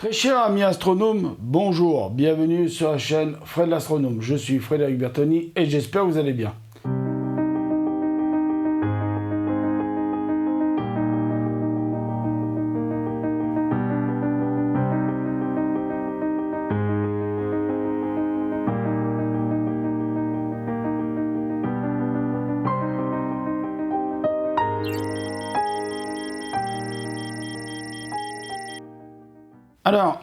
Très cher ami astronome, bonjour, bienvenue sur la chaîne Fred l'astronome. Je suis Frédéric Bertoni et j'espère que vous allez bien. Alors,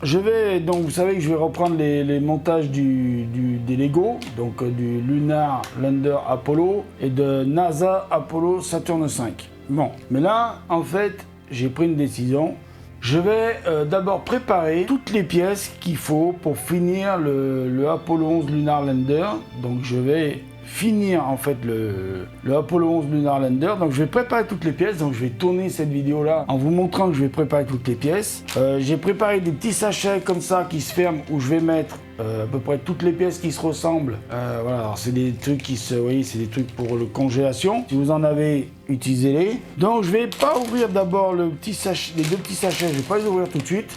vous savez que je vais reprendre les montages des Lego, donc du Lunar Lander Apollo et de NASA Apollo Saturn V. Bon, mais là, en fait, j'ai pris une décision. Je vais d'abord préparer toutes les pièces qu'il faut pour finir le Apollo 11 Lunar Lander. Donc, je vais finir en fait le Apollo 11 Lunar Lander. Donc je vais préparer toutes les pièces, donc je vais tourner cette vidéo là en vous montrant que je vais préparer toutes les pièces. J'ai préparé des petits sachets comme ça qui se ferment où je vais mettre à peu près toutes les pièces qui se ressemblent. Voilà, alors c'est des trucs qui se, vous voyez, c'est des trucs pour le congélation. Si vous en avez, utilisez-les. Donc je vais pas ouvrir d'abord les deux petits sachets, je vais pas les ouvrir tout de suite.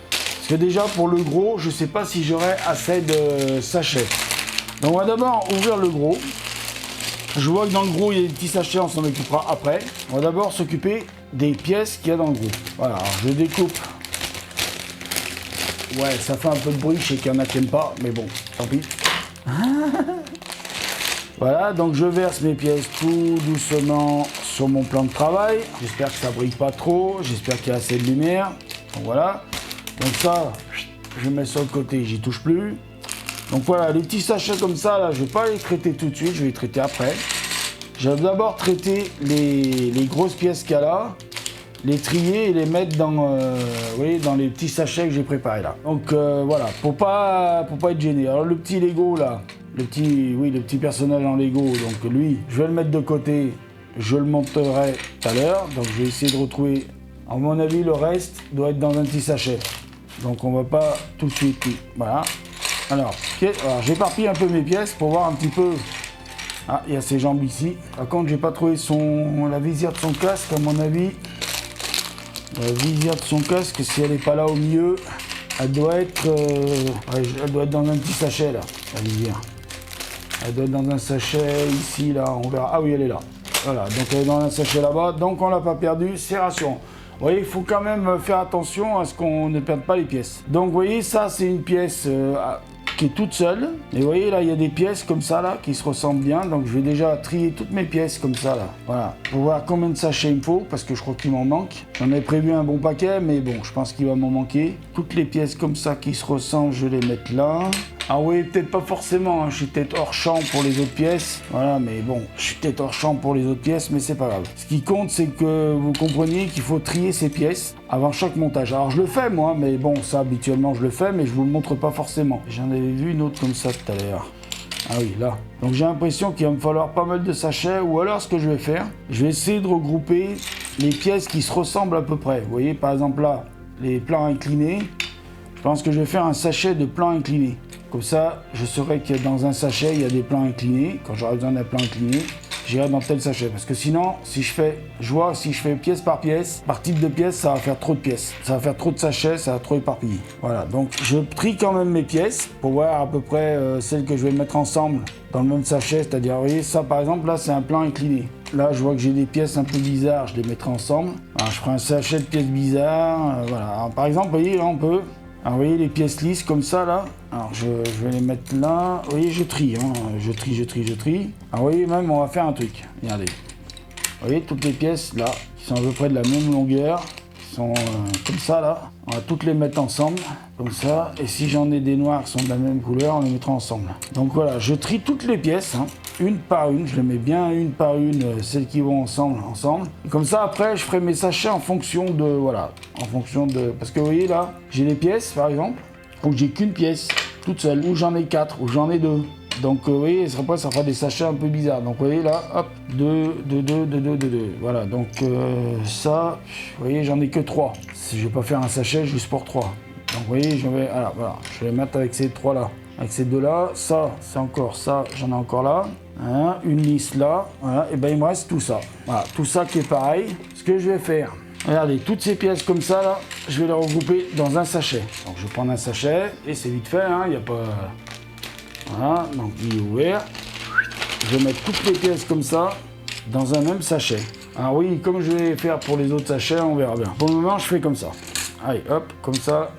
Parce que déjà pour le gros, je sais pas si j'aurai assez de sachets. Donc on va d'abord ouvrir le gros. Je vois que dans le gros il y a des petits sachets, on s'en occupera après. On va d'abord s'occuper des pièces qu'il y a dans le gros. Voilà, alors je découpe. Ouais, ça fait un peu de bruit, je sais qu'il y en a qui n'aiment pas, mais bon, tant pis. Voilà, donc je verse mes pièces tout doucement sur mon plan de travail. J'espère que ça brille pas trop, j'espère qu'il y a assez de lumière. Donc voilà, donc ça, je mets sur le côté, j'y touche plus. Donc voilà, les petits sachets comme ça, là, je ne vais pas les traiter tout de suite, je vais les traiter après. Je vais d'abord traiter les grosses pièces qu'il y a là, les trier et les mettre dans, vous voyez, dans les petits sachets que j'ai préparés là. Donc voilà, pour pas être gêné. Alors le petit Lego là, le petit personnage en Lego, donc lui, je vais le mettre de côté, je le monterai tout à l'heure. Donc je vais essayer de retrouver, à mon avis, le reste doit être dans un petit sachet. Donc on va pas tout de suite, voilà. Alors j'éparpille un peu mes pièces pour voir un petit peu. Ah, il y a ses jambes ici. Par contre, j'ai pas trouvé la visière de son casque, à mon avis. La visière de son casque, si elle n'est pas là au milieu, elle doit être dans un petit sachet là, la visière. Elle doit être dans un sachet ici, là, on verra. Ah oui, elle est là. Voilà, donc elle est dans un sachet là-bas, donc on l'a pas perdu, c'est rassurant. Vous voyez, il faut quand même faire attention à ce qu'on ne perde pas les pièces. Donc vous voyez, ça c'est une pièce qui est toute seule. Et vous voyez là, il y a des pièces comme ça là qui se ressemblent bien. Donc je vais déjà trier toutes mes pièces comme ça là. Voilà, pour voir combien de sachets il me faut parce que je crois qu'il m'en manque. J'en ai prévu un bon paquet, mais bon, je pense qu'il va m'en manquer. Toutes les pièces comme ça qui se ressemblent, je vais les mettre là. Ah oui, peut-être pas forcément, hein. Je suis peut-être hors champ pour les autres pièces. Voilà, mais bon, je suis peut-être hors champ pour les autres pièces, mais c'est pas grave. Ce qui compte, c'est que vous compreniez qu'il faut trier ces pièces avant chaque montage. Alors je le fais moi, mais bon, ça habituellement je le fais, mais je vous le montre pas forcément. J'en avais vu une autre comme ça tout à l'heure. Ah oui, là. Donc j'ai l'impression qu'il va me falloir pas mal de sachets, ou alors ce que je vais faire, je vais essayer de regrouper les pièces qui se ressemblent à peu près. Vous voyez, par exemple là, les plans inclinés. Je pense que je vais faire un sachet de plans inclinés. Comme ça, je saurai que dans un sachet, il y a des plans inclinés. Quand j'aurai besoin d'un plan incliné, j'irai dans tel sachet. Parce que sinon, si je fais pièce par pièce, par type de pièce, ça va faire trop de pièces. Ça va faire trop de sachets, ça va trop éparpiller. Voilà, donc je trie quand même mes pièces pour voir à peu près celles que je vais mettre ensemble dans le même sachet. C'est-à-dire, vous voyez, ça par exemple, là, c'est un plan incliné. Là, je vois que j'ai des pièces un peu bizarres, je les mettrai ensemble. Alors, je ferai un sachet de pièces bizarres. Voilà. Alors, par exemple, vous voyez, là, on peut... Alors, vous voyez les pièces lisses comme ça, là. Alors, je vais les mettre là. Vous voyez, je trie, hein. Je trie. Alors, vous voyez, même, on va faire un truc. Regardez. Vous voyez, toutes les pièces, là, qui sont à peu près de la même longueur, qui sont comme ça, là. On va toutes les mettre ensemble, comme ça. Et si j'en ai des noirs qui sont de la même couleur, on les mettra ensemble. Donc, voilà, je trie toutes les pièces, hein, une par une. Je les mets bien une par une, celles qui vont ensemble. Et comme ça, après, je ferai mes sachets en fonction de... Voilà, en fonction de... Parce que, vous voyez, là, j'ai des pièces, par exemple, où j'ai qu'une pièce, toute seule, ou j'en ai 4, ou j'en ai 2. Donc, vous voyez, après, ça fera des sachets un peu bizarres. Donc, vous voyez, là, hop, 2. Voilà, donc, ça, vous voyez, j'en ai que 3. Je vais pas faire un sachet juste pour 3. Donc, vous voyez, je vais les mettre avec ces 3-là. Avec ces 2-là, ça, c'est encore ça, j'en ai encore là. Hein, une lisse là, voilà, et ben il me reste tout ça. Voilà, tout ça qui est pareil. Ce que je vais faire, Regardez, toutes ces pièces comme ça, là, je vais les regrouper dans un sachet. Donc je vais prendre un sachet, et c'est vite fait, hein, il n'y a pas... Voilà, donc il est ouvert. Je vais mettre toutes les pièces comme ça, dans un même sachet. Alors oui, comme je vais faire pour les autres sachets, on verra bien. Pour le moment, je fais comme ça. Allez, hop, comme ça.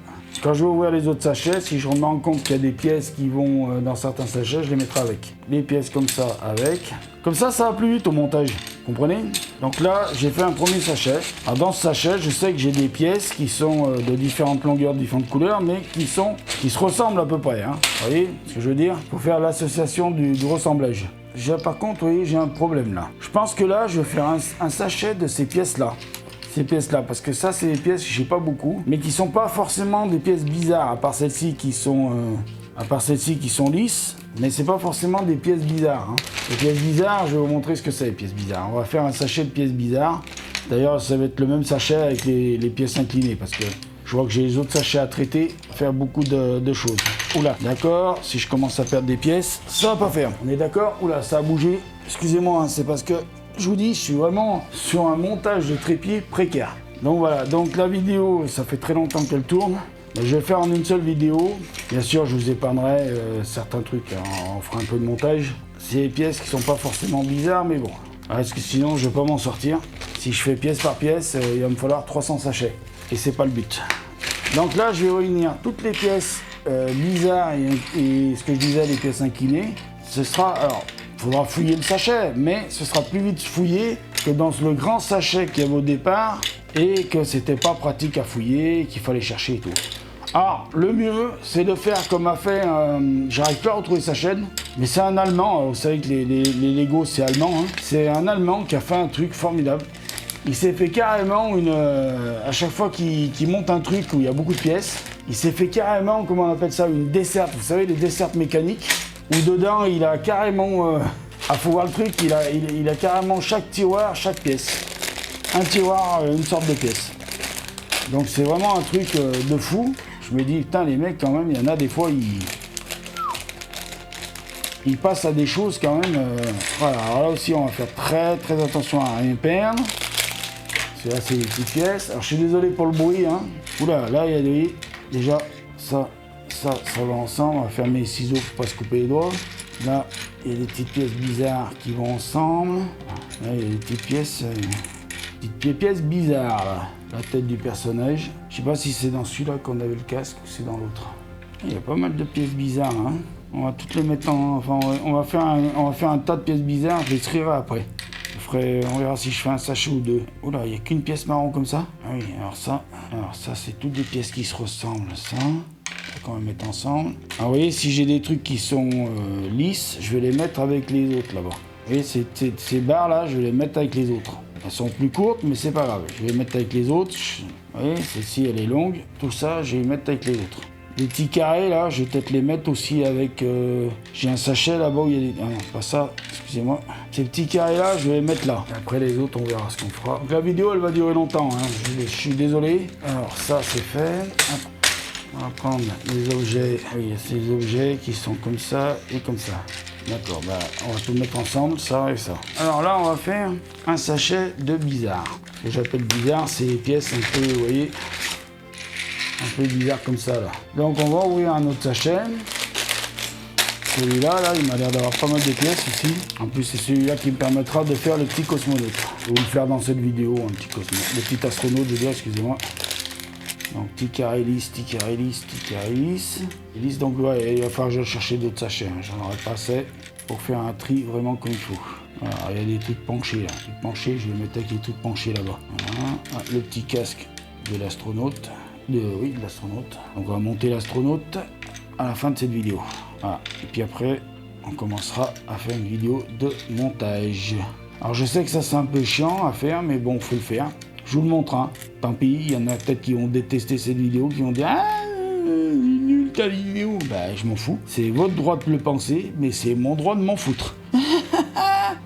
Quand je vais ouvrir les autres sachets, si je me rends compte qu'il y a des pièces qui vont dans certains sachets, je les mettrai avec. Les pièces comme ça, avec. Comme ça va plus vite au montage. Comprenez? Donc là, j'ai fait un premier sachet. Alors dans ce sachet, je sais que j'ai des pièces qui sont de différentes longueurs, de différentes couleurs, mais qui se ressemblent à peu près. Hein. Vous voyez ce que je veux dire? Pour faire l'association du ressemblage. Par contre, vous voyez, j'ai un problème là. Je pense que là, je vais faire un sachet de ces pièces-là. Ces pièces-là, parce que ça, c'est des pièces que j'ai pas beaucoup, mais qui sont pas forcément des pièces bizarres, à part celles-ci qui sont lisses, mais c'est pas forcément des pièces bizarres. Hein. Les pièces bizarres, je vais vous montrer ce que c'est, les pièces bizarres. On va faire un sachet de pièces bizarres. D'ailleurs, ça va être le même sachet avec les pièces inclinées, parce que je vois que j'ai les autres sachets à traiter, faire beaucoup de choses. Oula, d'accord, si je commence à perdre des pièces, ça va pas faire. On est d'accord? Oula, ça a bougé. Excusez-moi, hein, c'est parce que je vous dis, je suis vraiment sur un montage de trépied précaire. Donc voilà, donc la vidéo, ça fait très longtemps qu'elle tourne. Mais je vais faire en une seule vidéo. Bien sûr, je vous épargnerai certains trucs, hein, on fera un peu de montage. C'est des pièces qui sont pas forcément bizarres, mais bon. Parce que sinon, je vais pas m'en sortir. Si je fais pièce par pièce, il va me falloir 300 sachets. Et c'est pas le but. Donc là, je vais réunir toutes les pièces bizarres et ce que je disais, les pièces inclinées. Ce sera, alors, il faudra fouiller le sachet, mais ce sera plus vite fouillé que dans le grand sachet qu'il y avait au départ et que c'était pas pratique à fouiller, qu'il fallait chercher et tout. Alors, le mieux, c'est de faire comme a fait, j'arrive pas à retrouver sa chaîne, mais c'est un Allemand, vous savez que les Lego c'est allemand, hein. C'est un Allemand qui a fait un truc formidable. Il s'est fait carrément à chaque fois qu'il monte un truc où il y a beaucoup de pièces, il s'est fait carrément, comment on appelle ça, une desserte, vous savez, les dessertes mécaniques, où dedans il a carrément, faut voir le truc, il a carrément chaque tiroir, chaque pièce. Un tiroir, une sorte de pièce. Donc c'est vraiment un truc de fou. Je me dis, putain, les mecs, quand même, il y en a des fois, ils passent à des choses quand même. Voilà, alors là aussi, on va faire très très attention à rien perdre. C'est là, c'est des petites pièces. Alors je suis désolé pour le bruit, hein. Oula, là, il y a des... Déjà, ça va ensemble. On va faire mes ciseaux pour pas se couper les doigts. Là, il y a des petites pièces bizarres qui vont ensemble. Là, il y a des petites pièces... pièces bizarres, là. La tête du personnage. Je sais pas si c'est dans celui-là qu'on avait le casque ou c'est dans l'autre. Il y a pas mal de pièces bizarres, hein. On va toutes les mettre en... Enfin, on va faire un tas de pièces bizarres, je les trierai après. On verra si je fais un sachet ou deux. Oula, il n'y a qu'une pièce marron comme ça. Ah oui, alors ça c'est toutes des pièces qui se ressemblent, ça. On va mettre ensemble. Alors vous voyez, si j'ai des trucs qui sont lisses, je vais les mettre avec les autres là-bas. Vous voyez, ces barres là, je vais les mettre avec les autres. Elles sont plus courtes, mais c'est pas grave. Je vais les mettre avec les autres. Vous voyez, celle-ci, elle est longue. Tout ça, je vais les mettre avec les autres. Les petits carrés, là, je vais peut-être les mettre aussi avec... J'ai un sachet là-bas où il y a des... Ah non, pas ça, excusez-moi. Ces petits carrés-là, je vais les mettre là. Après, les autres, on verra ce qu'on fera. Donc la vidéo, elle va durer longtemps, hein. Je suis désolé. Alors, ça, c'est fait. On va prendre les objets. Oui, il y a ces objets qui sont comme ça et comme ça. D'accord, bah, on va tout mettre ensemble, ça et ça. Alors là, on va faire un sachet de bizarre. Ce que j'appelle bizarre, c'est les pièces un peu, vous voyez, un peu bizarre comme ça, là. Donc, on va ouvrir un autre sachet. Celui-là, là, il m'a l'air d'avoir pas mal de pièces ici. En plus, c'est celui-là qui me permettra de faire le petit cosmonaute. Je vais vous le faire dans cette vidéo, un petit cosmonaute. Le petit astronaute, je veux dire, excusez-moi. Donc, petit carré lisse, petit carré lisse, petit carré lisse. Lisse, donc, ouais, il va falloir que je chercher d'autres sachets. Hein. J'en aurai pas assez pour faire un tri vraiment comme il faut. Voilà, il y a des trucs penchés, là. Les trucs penchés, je vais mettre avec les trucs penchés là-bas. Voilà. Ah, le petit casque de l'astronaute. Oui, de l'astronaute. Donc, on va monter l'astronaute à la fin de cette vidéo. Voilà. Et puis après, on commencera à faire une vidéo de montage. Alors, je sais que ça, c'est un peu chiant à faire, mais bon, faut le faire. Je vous le montre, hein. Tant pis, il y en a peut-être qui vont détester cette vidéo, qui vont dire « Ah, nul ta vidéo !» Bah, je m'en fous. C'est votre droit de le penser, mais c'est mon droit de m'en foutre.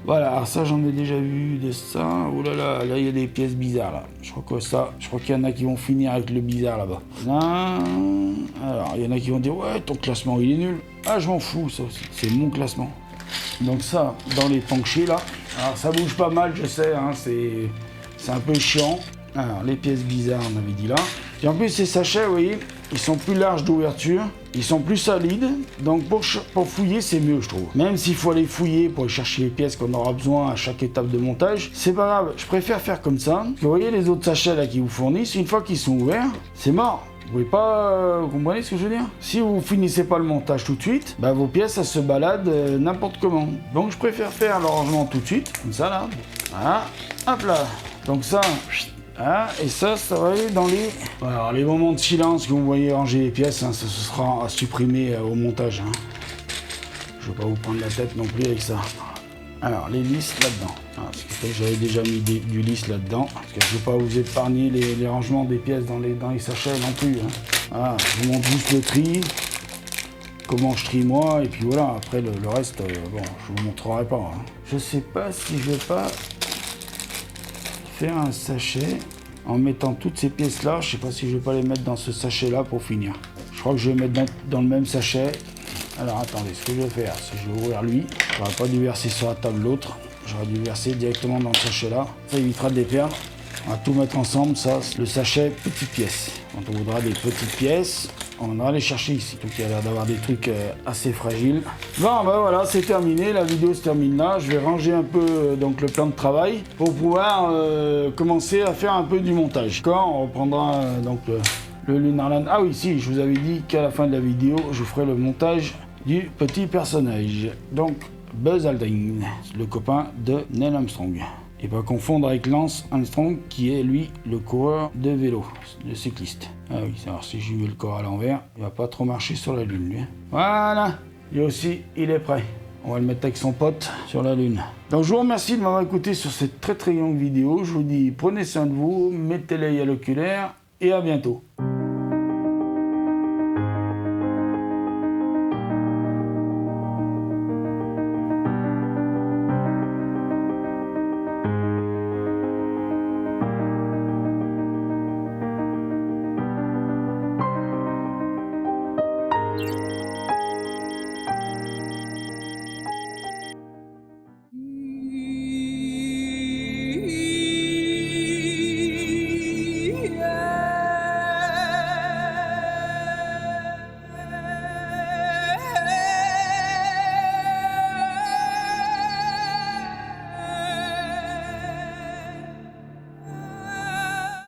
Voilà, alors ça, j'en ai déjà vu de ça. Oh là là, là, il y a des pièces bizarres, là. Je crois qu'il y en a qui vont finir avec le bizarre, là-bas. Là, alors, il y en a qui vont dire « Ouais, ton classement, il est nul. » Ah, je m'en fous, ça aussi. C'est mon classement. Donc ça, dans les penchés, là. Alors, ça bouge pas mal, je sais, hein, c'est un peu chiant. Alors, les pièces bizarres, on avait dit là. Et en plus, ces sachets, vous voyez, ils sont plus larges d'ouverture, ils sont plus solides, donc pour fouiller, c'est mieux, je trouve. Même s'il faut aller fouiller pour aller chercher les pièces qu'on aura besoin à chaque étape de montage, c'est pas grave, je préfère faire comme ça. Parce que vous voyez les autres sachets là qui vous fournissent, une fois qu'ils sont ouverts, c'est mort. Vous pouvez pas... vous comprenez ce que je veux dire? Si vous finissez pas le montage tout de suite, bah vos pièces, elles se baladent n'importe comment. Donc je préfère faire le rangement tout de suite, comme ça là. Voilà, hop là. Donc ça... Ah, et ça va aller dans les... Alors, les moments de silence que vous voyez ranger les pièces, hein, ça ce sera à supprimer au montage. Hein. Je ne vais pas vous prendre la tête non plus avec ça. Alors, les listes là-dedans. Ah, parce que j'avais déjà mis du lisse là-dedans. Parce que je ne veux pas vous épargner les rangements des pièces dans les sachets non plus. Hein. Voilà, je vous montre juste le tri. Comment je trie moi. Et puis voilà, après le reste, bon, je vous montrerai pas. Hein. Je sais pas si je vais pas... faire un sachet en mettant toutes ces pièces là. Je sais pas si je vais pas les mettre dans ce sachet là pour finir. Je crois que je vais mettre dans le même sachet. Alors attendez, ce que je vais faire, c'est que je vais ouvrir lui. J'aurais pas dû verser sur la table l'autre. J'aurais dû verser directement dans le sachet là. Ça évitera de les perdre. On va tout mettre ensemble, ça, le sachet petites pièces. Quand on voudra des petites pièces, on va les chercher ici. Donc il y a l'air d'avoir des trucs assez fragiles. Bon ben voilà, c'est terminé, la vidéo se termine là. Je vais ranger un peu donc le plan de travail pour pouvoir commencer à faire un peu du montage. Quand on reprendra donc le Lunarland. Ah oui, si, je vous avais dit qu'à la fin de la vidéo, je ferai le montage du petit personnage. Donc Buzz Aldrin, le copain de Neil Armstrong. Et pas confondre avec Lance Armstrong qui est lui le coureur de vélo, le cycliste. Ah oui, alors si je lui mets le corps à l'envers, il va pas trop marcher sur la lune lui. Voilà, lui aussi il est prêt. On va le mettre avec son pote sur la lune. Donc je vous remercie de m'avoir écouté sur cette très longue vidéo. Je vous dis prenez soin de vous, mettez l'œil à l'oculaire et à bientôt.